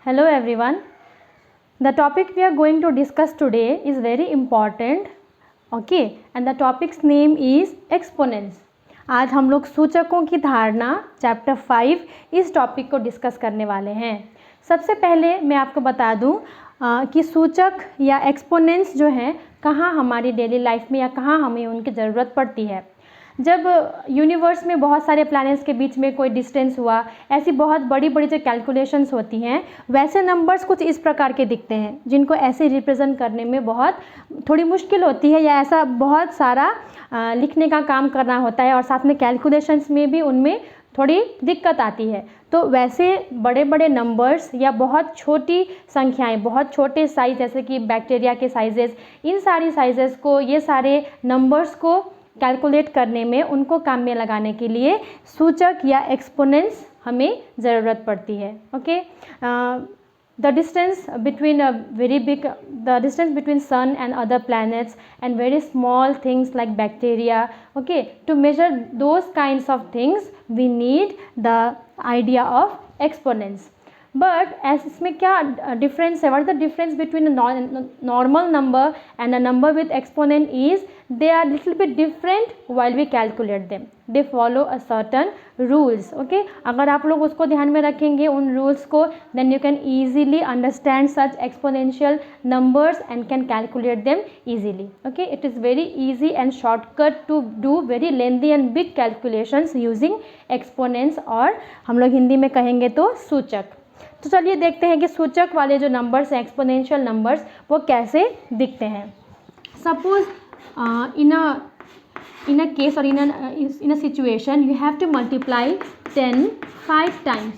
Hello everyone. The topic we are going to discuss today is very important. Okay, and the topic's name is exponents. आज हम लोग सूचकों की धारणा chapter 5 इस topic को discuss करने वाले हैं. सबसे पहले मैं आपको बता दूं कि सूचक या एक्सपोनेंट्स जो हैं कहाँ हमारी डेली लाइफ में या कहाँ हमें उनकी ज़रूरत पड़ती है. जब यूनिवर्स में बहुत सारे प्लैनेट्स के बीच में कोई डिस्टेंस हुआ, ऐसी बहुत बड़ी बड़ी जो कैलकुलेशंस होती हैं, वैसे नंबर्स कुछ इस प्रकार के दिखते हैं जिनको ऐसे रिप्रेजेंट करने में बहुत थोड़ी मुश्किल होती है या ऐसा बहुत सारा लिखने का काम करना होता है और साथ में कैलकुलेशंस में भी उनमें थोड़ी दिक्कत आती है. तो वैसे बड़े बड़े नंबर्स या बहुत छोटी संख्याएं, बहुत छोटे साइज़ जैसे कि बैक्टीरिया के साइजेस, इन सारी साइजेस को, ये सारे नंबर्स को कैलकुलेट करने में, उनको काम में लगाने के लिए सूचक या एक्सपोनेंट्स हमें ज़रूरत पड़ती है. Okay, the distance between the distance between sun and other planets and very small things like bacteria. Okay, to measure those kinds of things we need the idea of exponents. But as इसमें क्या difference है? What is the difference between a normal number and a number with exponent is they are little bit different while we calculate them. They follow a certain rules. Okay, अगर आप लोग उसको ध्यान में रखेंगे उन rules को, then you can easily understand such exponential numbers and can calculate them easily. Okay, it is very easy and shortcut to do very lengthy and big calculations using exponents, और हम लोग हिंदी में कहेंगे तो सूचक. तो चलिए देखते हैं कि सूचक वाले जो नंबर्स हैं, एक्सपोनेंशियल नंबर्स, वो कैसे दिखते हैं. Suppose in a case or in a situation you have to multiply 10 5 times.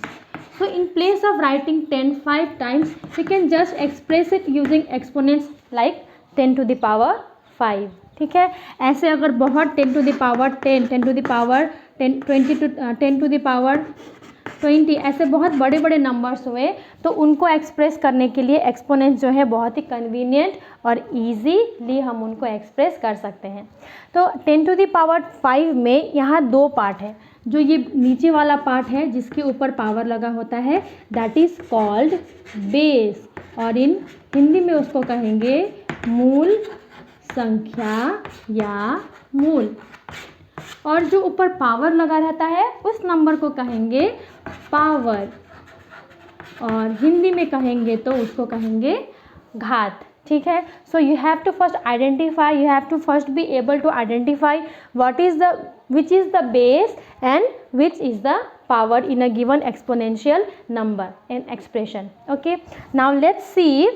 So in place of writing 10 5 times, you can just express it using exponents like 10 to the power 5. ठीक है, ऐसे अगर बहुत 10 to the power 10, 10 to the power 10, 20 to 10 to the power 20, ऐसे बहुत बड़े बड़े numbers हुए तो उनको एक्सप्रेस करने के लिए एक्सपोनेंट्स जो है बहुत ही कन्वीनियंट और ईजीली हम उनको एक्सप्रेस कर सकते हैं. तो 10 to the power 5 में यहाँ दो पार्ट है. जो ये नीचे वाला पार्ट है जिसके ऊपर पावर लगा होता है, दैट इज़ कॉल्ड बेस, और इन हिंदी में उसको कहेंगे मूल संख्या या मूल. और जो ऊपर पावर लगा रहता है उस नंबर को कहेंगे पावर, और हिंदी में कहेंगे तो उसको कहेंगे घात. ठीक है, so you have to first identify, you have to first be able to identify which is the base and which is the power in a given exponential number and expression. Okay, now let's see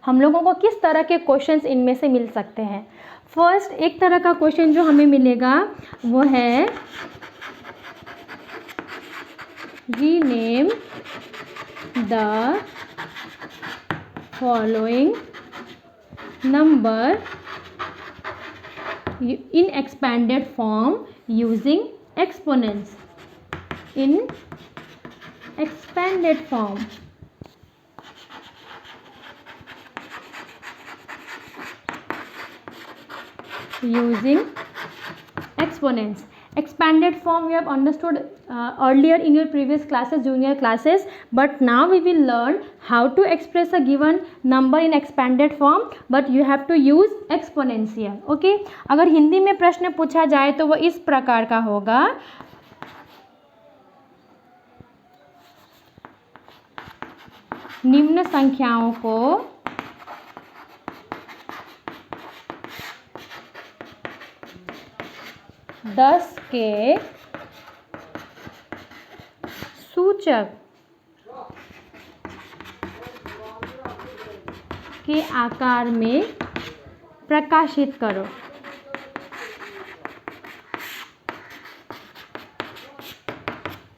हम लोगों को किस तरह के questions इनमें से मिल सकते हैं. फर्स्ट एक तरह का क्वेश्चन जो हमें मिलेगा वो है rename the following number in expanded form using exponents. In expanded form using exponents. Expanded form we have understood earlier in your previous classes, junior classes, but now we will learn how to express a given number in expanded form, but you have to use exponents here. Okay, अगर हिंदी में प्रश्न पूछा जाए तो वो इस प्रकार का होगा. निम्न संख्याओं को दस के सूचक के आकार में प्रकाशित करो.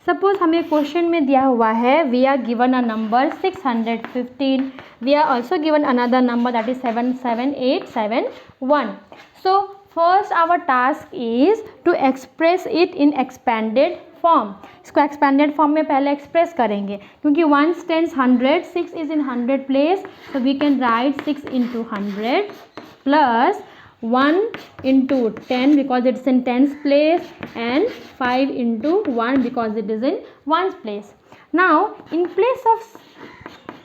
सपोज हमें क्वेश्चन में दिया हुआ है we are given a number 615, we are also given another number that is 77871. So first our task is to express it in expanded form. इसको एक्सपेंडेड फॉर्म में पहले एक्सप्रेस करेंगे क्योंकि 1 tens 100, 6 is in 100 place, so we can write 6 into 100 plus 1 into 10 because it's in tens place and 5 into 1 because it is in ones place. Now in place of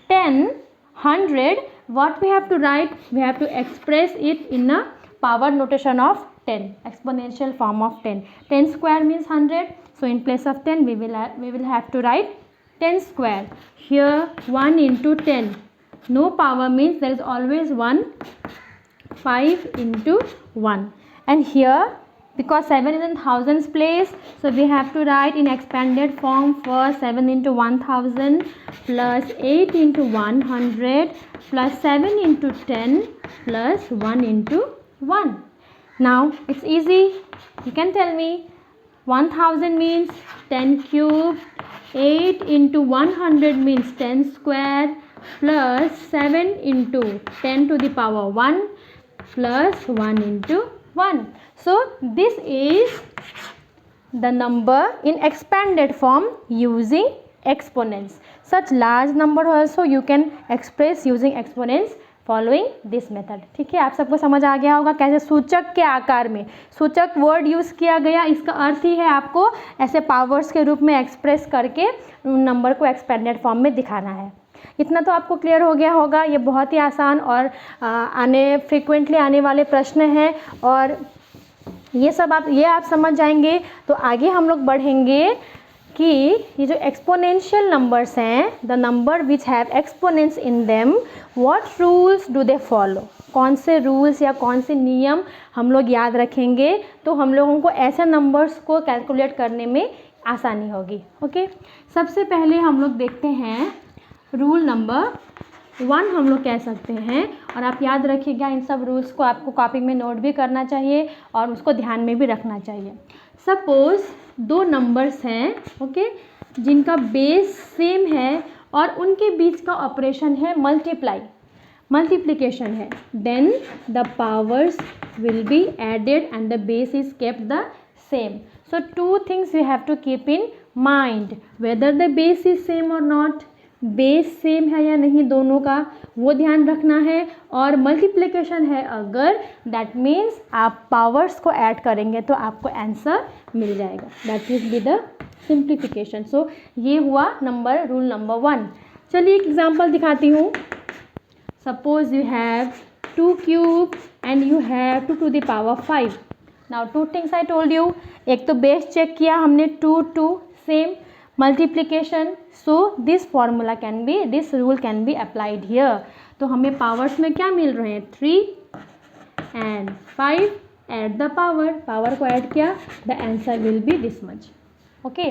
10, 100, what we have to write? We have to express it in a power notation of 10, exponential form of 10. 10 square means 100. So in place of 10, we will have to write 10 square. Here 1 into 10. No power means there is always 1. 5 into 1. And here, because 7 is in thousands place, so we have to write in expanded form first 7 into 1000 plus 8 into 100 plus 7 into 10 plus 1 into 1. Now it's easy. You can tell me 1000 means 10 cube, 8 into 100 means 10 square plus 7 into 10 to the power 1 plus 1 into 1. So this is the number in expanded form using exponents. Such large number also you can express using exponents following this method. ठीक है, आप सबको समझ आ गया होगा कैसे सूचक के आकार में सूचक वर्ड यूज़ किया गया. इसका अर्थ ही है आपको ऐसे पावर्स के रूप में एक्सप्रेस करके नंबर को एक्सपेंडेड फॉर्म में दिखाना है. इतना तो आपको क्लियर हो गया होगा. ये बहुत ही आसान और फ्रिक्वेंटली आने वाले प्रश्न हैं और ये सब आप समझ जाएंगे तो आगे हम लोग बढ़ेंगे कि ये जो एक्सपोनेंशियल नंबर्स हैं, the number which have exponents in them, what rules do they follow. कौन से रूल्स या कौन से नियम हम लोग याद रखेंगे तो हम लोगों को ऐसे नंबर्स को कैलकुलेट करने में आसानी होगी. ओके, सबसे पहले हम लोग देखते हैं रूल नंबर 1 हम लोग कह सकते हैं. और आप याद रखिएगा इन सब रूल्स को आपको कॉपी में नोट भी करना चाहिए और उसको ध्यान में भी रखना चाहिए. सपोज़ 2 नंबर्स हैं, ओके, जिनका बेस सेम है और उनके बीच का ऑपरेशन है मल्टीप्लिकेशन है. Then the powers will be added and the base is kept the same. So 2 things you have to keep in mind, whether the base is same और not. Base same है या नहीं दोनों का वो ध्यान रखना है. और मल्टीप्लिकेशन है अगर, दैट मीन्स आप पावर्स को ऐड करेंगे तो आपको आंसर मिल जाएगा. That is be the simplification. So ये हुआ रूल नंबर 1. चलिए एक एग्जांपल दिखाती हूँ. Suppose you have 2 cube and you have 2 to the power 5. Now 2 things I told you. एक तो बेस चेक किया हमने 2 सेम. Multiplication, so this formula can be, this rule can be applied here. तो हमें पावर्स में क्या मिल रहे हैं 3 एंड 5. एड द पावर को ऐड किया, the answer will be this much. Okay,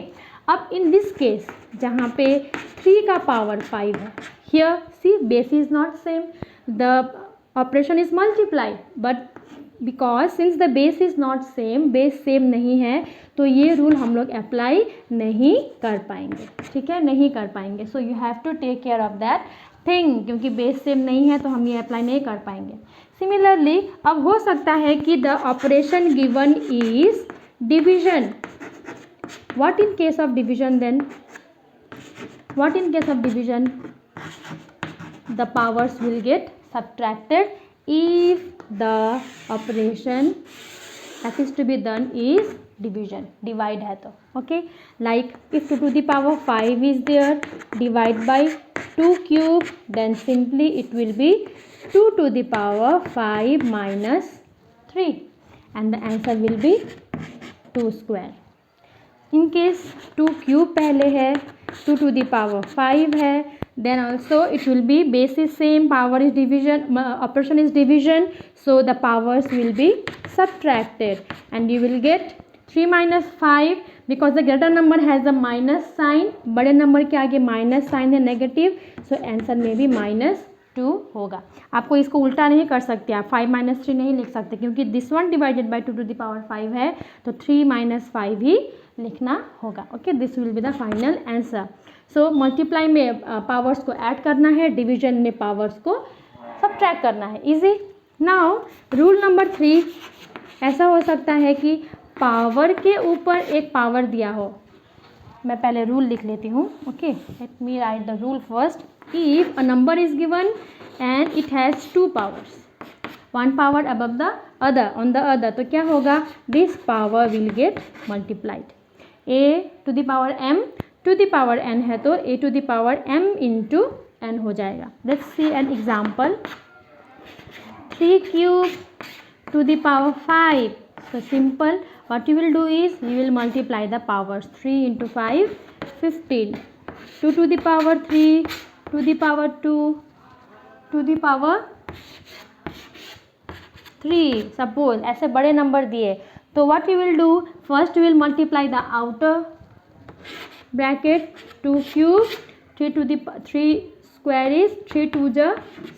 अब इन दिस केस जहाँ पे 3 का पावर 5 है, here see base is not same, the operation is multiply, but because since the base is not same, base same नहीं है तो ये rule हम लोग अप्लाई नहीं कर पाएंगे. ठीक है, नहीं कर पाएंगे. So you have to take care of that thing, क्योंकि बेस सेम नहीं है तो हम ये अप्लाई नहीं कर पाएंगे. सिमिलरली अब हो सकता है कि the operation given is division. What in case of division then? What in case of division? The powers will get subtracted if the operation that is to be done is division, divide है तो. okay, like if 2 to the power 5 is there, divide by 2 cube, then simply it will be 2 to the power 5 minus 3 and the answer will be 2 square. in case 2 cube पहले है, 2 to the power 5 है, then also it will be base is same, power is division, operation is division, so the powers will be subtracted and you will get 3 minus 5 because the greater number has a minus sign, बड़े number के आगे minus sign है negative, so answer में भी -2 होगा. आपको इसको उल्टा नहीं कर सकते, आप 5 minus 3 नहीं लिख सकते क्योंकि this one divided by 2 to the power 5 है तो 3 minus 5 ही लिखना होगा. Okay, this will be the final answer. So multiply में पावर्स को ऐड करना है, डिवीजन में पावर्स को सबट्रैक्ट करना है. इजी. नाउ रूल नंबर 3 ऐसा हो सकता है कि पावर के ऊपर एक पावर दिया हो. मैं पहले रूल लिख लेती हूँ. Okay, let me right the rule first. If a number is given and it has 2 powers, 1 power above the other on the other, तो क्या होगा? This power will get multiplied. a to the power m to the power n है तो a to the power m into n हो जाएगा. Let's see an example. 3 cube to the power 5. So simple. What you will do is you will multiply the powers. 3 into 5, 15. 2 to the power 3, to the power 2, to the power 3. Suppose ऐसे बड़े number दिए तो what you will do, first you will multiply the outer bracket. 2 cube, 3 to the 3 square is 3 2 the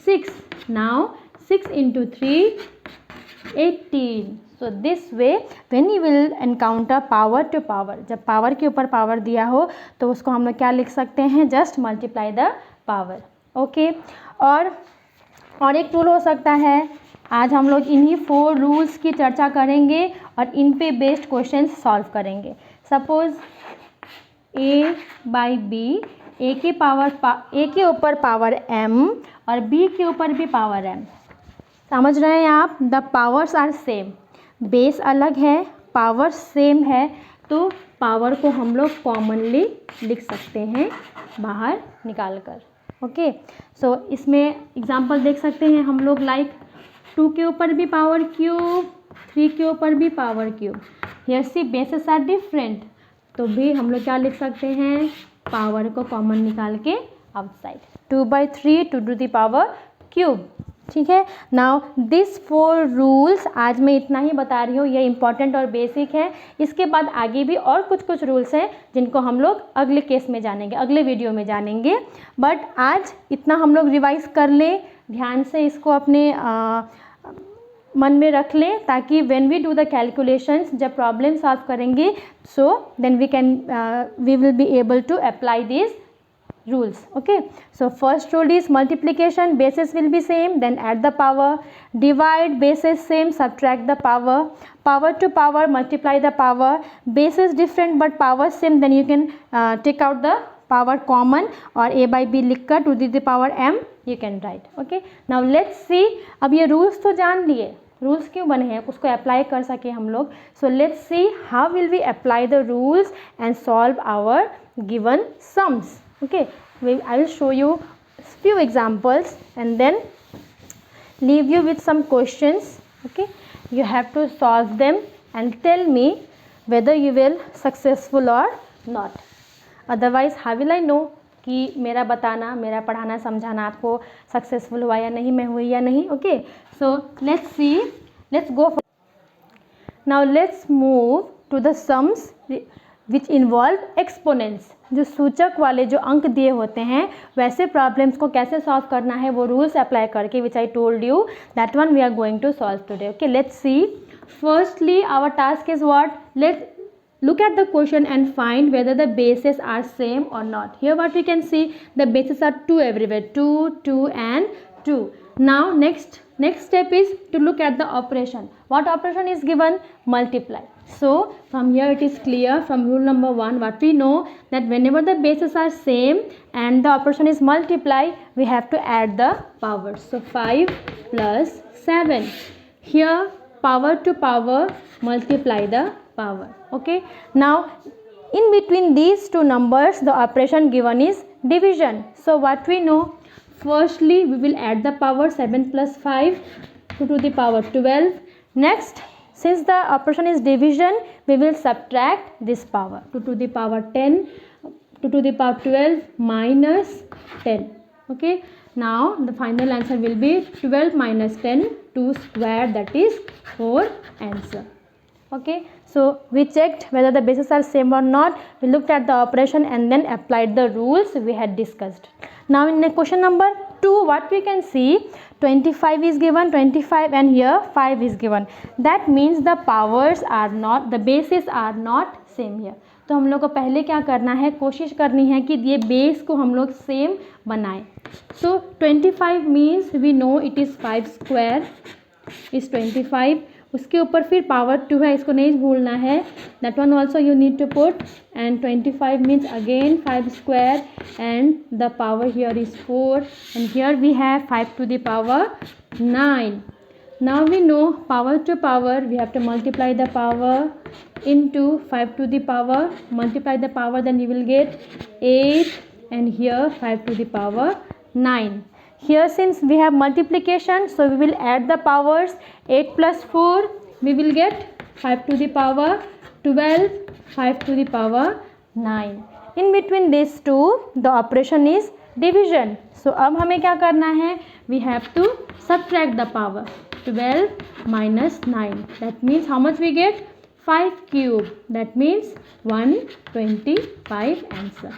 6. Now 6 into 3, 18. So this way when you will encounter power to power, जब power के ऊपर power दिया हो तो उसको हम लोग क्या लिख सकते हैं, just multiply the power. Okay. और एक रूल हो सकता है. आज हम लोग इन्हीं 4 रूल्स की चर्चा करेंगे और इन पे बेस्ड क्वेश्चन सॉल्व करेंगे. सपोज a बाई बी, ए के ऊपर पावर m और b के ऊपर भी पावर m. समझ रहे हैं आप? The powers are same, base अलग है, पावर सेम है, तो पावर को हम लोग कॉमनली लिख सकते हैं बाहर निकाल कर. ओके. सो इसमें एग्जांपल देख सकते हैं हम लोग, लाइक 2 के ऊपर भी पावर क्यूब, 3 के ऊपर भी power cube. Here see bases are different, तो भी हम लोग क्या लिख सकते हैं, पावर को कॉमन निकाल के outside. 2/3 to the power cube. ठीक है. नाउ दिस 4 रूल्स, आज मैं इतना ही बता रही हूँ, ये इंपॉर्टेंट और बेसिक है. इसके बाद आगे भी और कुछ रूल्स हैं जिनको हम लोग अगले केस में जानेंगे, अगले वीडियो में जानेंगे. बट आज इतना हम लोग रिवाइज कर लें, ध्यान से इसको अपने मन में रख लें, ताकि when we do the calculations, जब प्रॉब्लम सॉल्व करेंगे, so then we will be able to apply this rules. Okay, so first rule is multiplication, bases will be same, then add the power. Divide, bases same, subtract the power. Power to power, multiply the power. Bases different but power same, then you can take out the power common और a by b लिख कर to the power m you can write. Okay, now let's see. अब ये rules तो जान लिए, rules क्यों बने हैं, उसको अप्लाई कर सके हम लोग. So let's see how will we apply the rules and solve our given sums. Okay, I will show you few examples and then leave you with some questions. Okay, you have to solve them and tell me whether you will successful or not. Otherwise how will I know कि मेरा बताना, मेरा पढ़ाना, समझाना आपको successful हुआ या नहीं, मैं हुई या नहीं. Okay, so let's see, let's go. Now let's move to the sums which involve exponents. जो सूचक वाले जो अंक दिए होते हैं, वैसे प्रॉब्लम्स को कैसे सॉल्व करना है वो रूल्स अप्लाई करके, which I told you, that one we are going to solve today. Okay, let's see. Firstly our task is what, let's look at the question and find whether the bases are same or not. Here what we can see, the bases are 2 everywhere, 2 2 and 2. Now next step is to look at the operation. What operation is given? Multiply. So from here it is clear, from rule number 1 what we know, that whenever the bases are same and the operation is multiply, we have to add the powers. So 5 plus 7. Here power to power, multiply the power. Okay, now in between these two numbers the operation given is division. So what we know, firstly we will add the power. 7 plus 5, 2 to the power 12. Next, since the operation is division, we will subtract this power. 2 to the power 10, 2 to the power 12 minus 10. Okay, now the final answer will be 12 minus 10, 2 square, that is 4 answer. Okay, so we checked whether the bases are same or not, we looked at the operation and then applied the rules we had discussed. Now in the question number 2 what we can see, 25 is given, 25 and here 5 is given. That means the powers are not, the bases are not same here. तो हम लोग को पहले क्या करना है, कोशिश करनी है कि ये बेस को हम लोग सेम बनाएं. So 25 means we know it is 5 square is 25. उसके ऊपर फिर पावर 2 है, इसको नहीं भूलना है, that one also you need to put. And 25 means again 5 square and the power here is 4 and here we have 5 to the power 9. Now we know power to power, we have to multiply the power into 5 to the power, multiply the power, then you will get 8 and here 5 to the power 9. Here since we have multiplication, so we will add the powers. 8 plus 4, we will get 5 to the power 12, 5 to the power 9. In between these two, the operation is division. So अब हमें क्या करना है? We have to subtract the power. 12 minus 9. That means how much we get? 5 cube. That means 125 answer.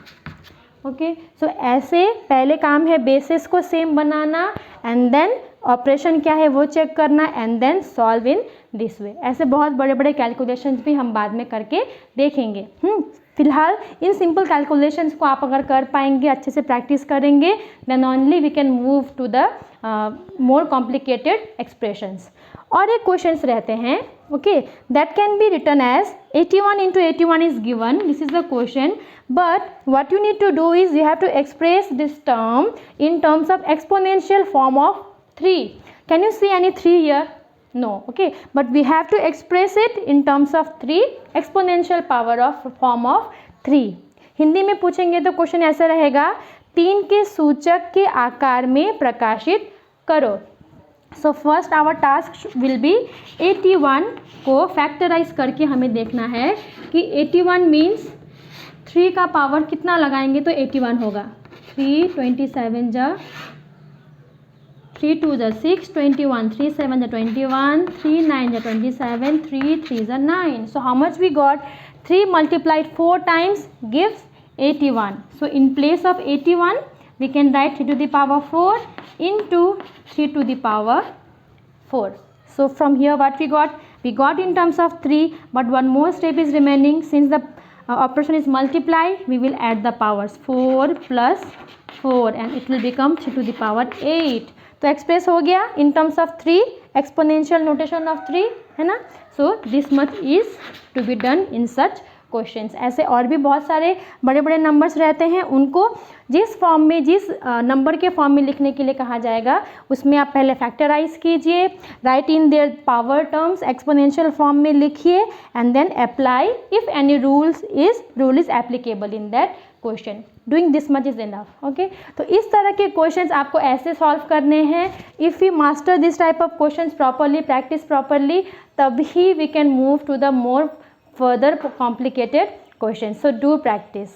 Okay, so ऐसे पहले काम है basis को सेम बनाना एंड देन ऑपरेशन क्या है वो चेक करना and then solve in this way. ऐसे बहुत बड़े बड़े कैलकुलेशंस भी हम बाद में करके देखेंगे. फिलहाल इन सिंपल कैलकुलेशंस को आप अगर कर पाएंगे, अच्छे से प्रैक्टिस करेंगे, then only we can move to the more complicated expressions. और एक क्वेश्चंस रहते हैं, okay, that can be written as 81 into 81 is given. This is the question, but what you need to do is you have to express this term in terms of exponential form of 3. Can you see any 3 here? No. Okay, but we have to express it in terms of 3, exponential power of form of 3. Hindi में पूछेंगे तो question ऐसा रहेगा, 3 के सूचक के आकार में प्रकाशित करो. सो first our task will be 81 को फैक्टराइज करके हमें देखना है कि 81 मीन्स 3 का पावर कितना लगाएंगे तो 81 होगा. 3 27 जा 3 2 जा 6 21 3 7 जा 21 3 9 जा 27 3 3 जा 9. So how much we got? 3 multiplied 4 times gives 81. So in place of 81 we can write 3 to the power 4 into 3 to the power 4. So from here what we got? We got in terms of 3, but one more step is remaining. Since the operation is multiply, we will add the powers. 4 plus 4 and it will become 3 to the power 8. तो express हो गया in terms of 3, exponential notation of 3, है ना. So this much is to be done in such questions. ऐसे और भी बहुत सारे बड़े बड़े नंबर्स रहते हैं, उनको जिस फॉर्म में, जिस नंबर के फॉर्म में लिखने के लिए कहा जाएगा उसमें आप पहले फैक्टराइज कीजिए, write in their power terms, exponential form में लिखिए and then apply if any rule is applicable in that question. Doing this much is enough. Okay, तो इस तरह के क्वेश्चंस आपको ऐसे सॉल्व करने हैं. If you master this type of questions properly, practice properly, तभी we can move to the more further complicated questions. So do practice.